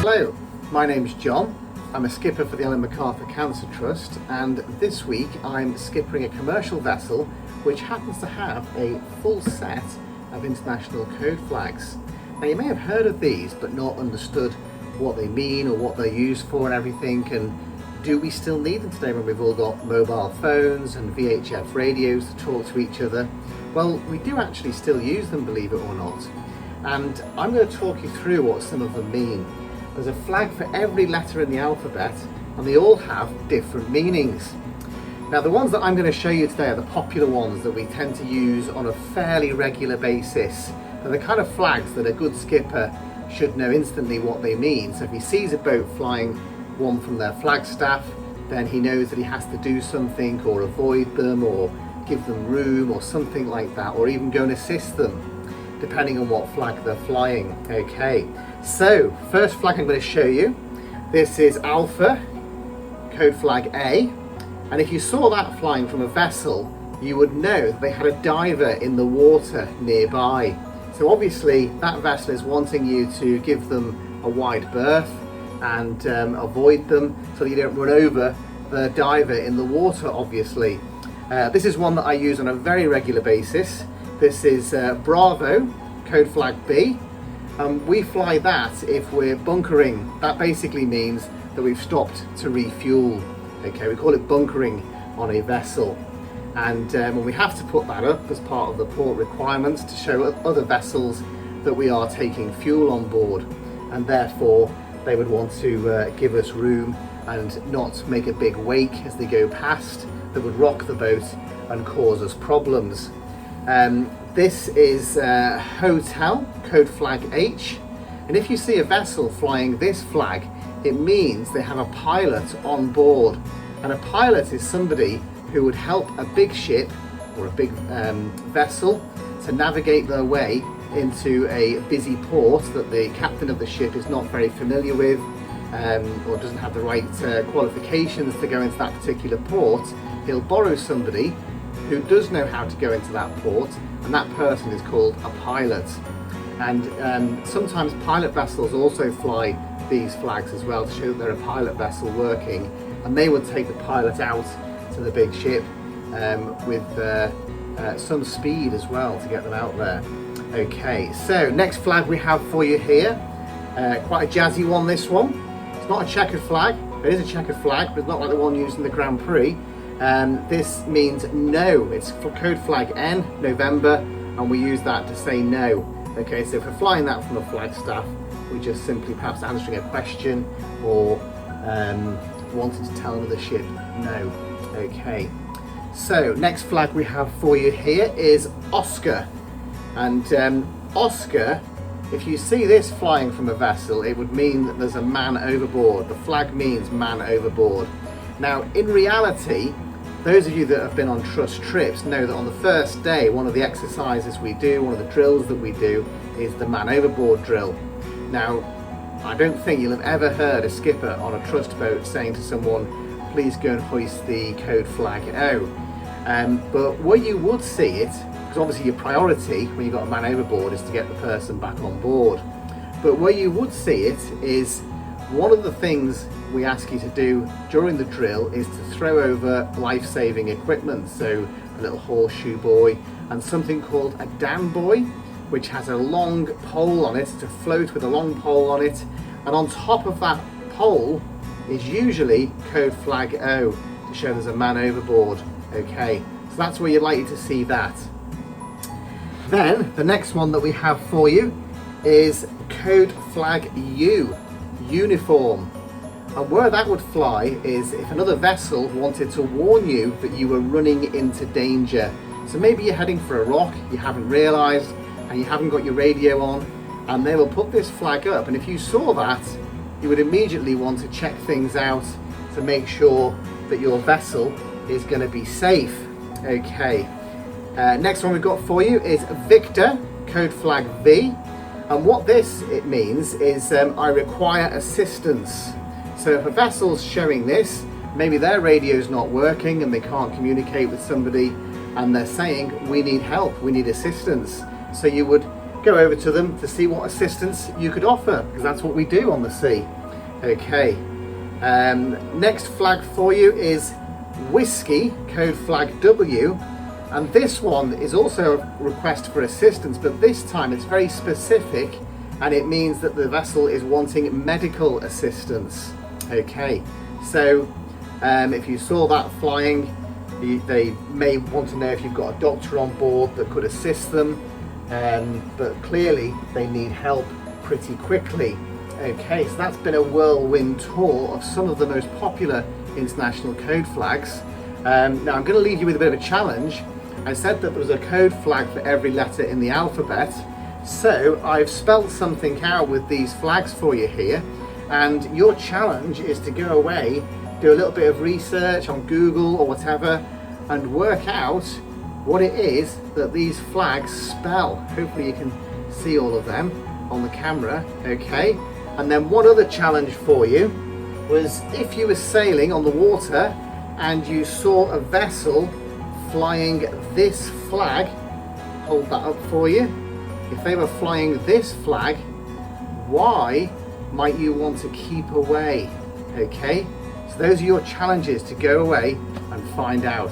Hello, my name's John. I'm a skipper for the Ellen MacArthur Cancer Trust, and this week I'm skippering a commercial vessel which happens to have a full set of international code flags. Now you may have heard of these but not understood what they mean or what they're used for and everything, and do we still need them today when we've all got mobile phones and VHF radios to talk to each other? Well, we do actually still use them, believe it or not. And I'm going to talk you through what some of them mean. There's a flag for every letter in the alphabet and they all have different meanings. Now the ones that I'm going to show you today are the popular ones that we tend to use on a fairly regular basis. They're the kind of flags that a good skipper should know instantly what they mean. So if he sees a boat flying one from their flagstaff, then he knows that he has to do something or avoid them or give them room or something like that, or even go and assist them, depending on what flag they're flying. Okay, so first flag I'm going to show you, this is Alpha, code flag A, and if you saw that flying from a vessel, you would know that they had a diver in the water nearby. So obviously that vessel is wanting you to give them a wide berth and avoid them so that you don't run over the diver in the water, obviously. This is one that I use on a very regular basis. This is Bravo, code flag B. We fly that if we're bunkering. That basically means that we've stopped to refuel. Okay, we call it bunkering on a vessel. And when we have to put that up as part of the port requirements to show other vessels that we are taking fuel on board, and therefore they would want to give us room and not make a big wake as they go past that would rock the boat and cause us problems. This is Hotel, code flag H, and if you see a vessel flying this flag, it means they have a pilot on board, and a pilot is somebody who would help a big ship or a big vessel to navigate their way into a busy port that the captain of the ship is not very familiar with, or doesn't have the right qualifications to go into that particular port. He'll borrow somebody who does know how to go into that port, and that person is called a pilot. And sometimes pilot vessels also fly these flags as well to show that they're a pilot vessel working, and they would take the pilot out to the big ship with some speed as well to get them out there. Okay, so next flag we have for you here, quite a jazzy one, this one. It's not a checkered flag, it is a checkered flag, but it's not like the one used in the Grand Prix. This means no. It's for code flag N, November, and we use that to say no. Okay, so if we're flying that from a flagstaff, we just simply perhaps answering a question or wanting to tell another ship no. Okay, so next flag we have for you here is Oscar, and Oscar, if you see this flying from a vessel, it would mean that there's a man overboard. The flag means man overboard. Now in reality, those of you that have been on trust trips know that on the first day, one of the exercises we do, one of the drills that we do, is the man overboard drill. Now, I don't think you'll have ever heard a skipper on a trust boat saying to someone, please go and hoist the code flag O. But where you would see it, because obviously your priority when you've got a man overboard is to get the person back on board, but where you would see it is one of the things we ask you to do during the drill is to throw over life-saving equipment, so a little horseshoe buoy and something called a dam buoy, which has a long pole on it, to float with a long pole on it, and on top of that pole is usually code flag O to show there's a man overboard. Okay, so that's where you're likely to see that. Then the next one that we have for you is code flag U, uniform. And where that would fly is if another vessel wanted to warn you that you were running into danger. So maybe you're heading for a rock, you haven't realised, and you haven't got your radio on, and they will put this flag up, and if you saw that, you would immediately want to check things out to make sure that your vessel is going to be safe. Okay, next one we've got for you is Victor, code flag V, and what it means is I require assistance. So if a vessel's showing this, maybe their radio's not working and they can't communicate with somebody, and they're saying we need help, we need assistance. So you would go over to them to see what assistance you could offer, because that's what we do on the sea. Okay, next flag for you is Whiskey, code flag W, and this one is also a request for assistance, but this time it's very specific and it means that the vessel is wanting medical assistance. Okay, so if you saw that flying, they may want to know if you've got a doctor on board that could assist them, but clearly they need help pretty quickly. Okay, so that's been a whirlwind tour of some of the most popular international code flags. Now I'm going to leave you with a bit of a challenge. I said that there was a code flag for every letter in the alphabet, so I've spelled something out with these flags for you here, and your challenge is to go away, do a little bit of research on Google or whatever, and work out what it is that these flags spell. Hopefully you can see all of them on the camera. Okay, and then one other challenge for you was, if you were sailing on the water and you saw a vessel flying this flag, hold that up for you. If they were flying this flag, why might you want to keep away? Okay, so those are your challenges to go away and find out.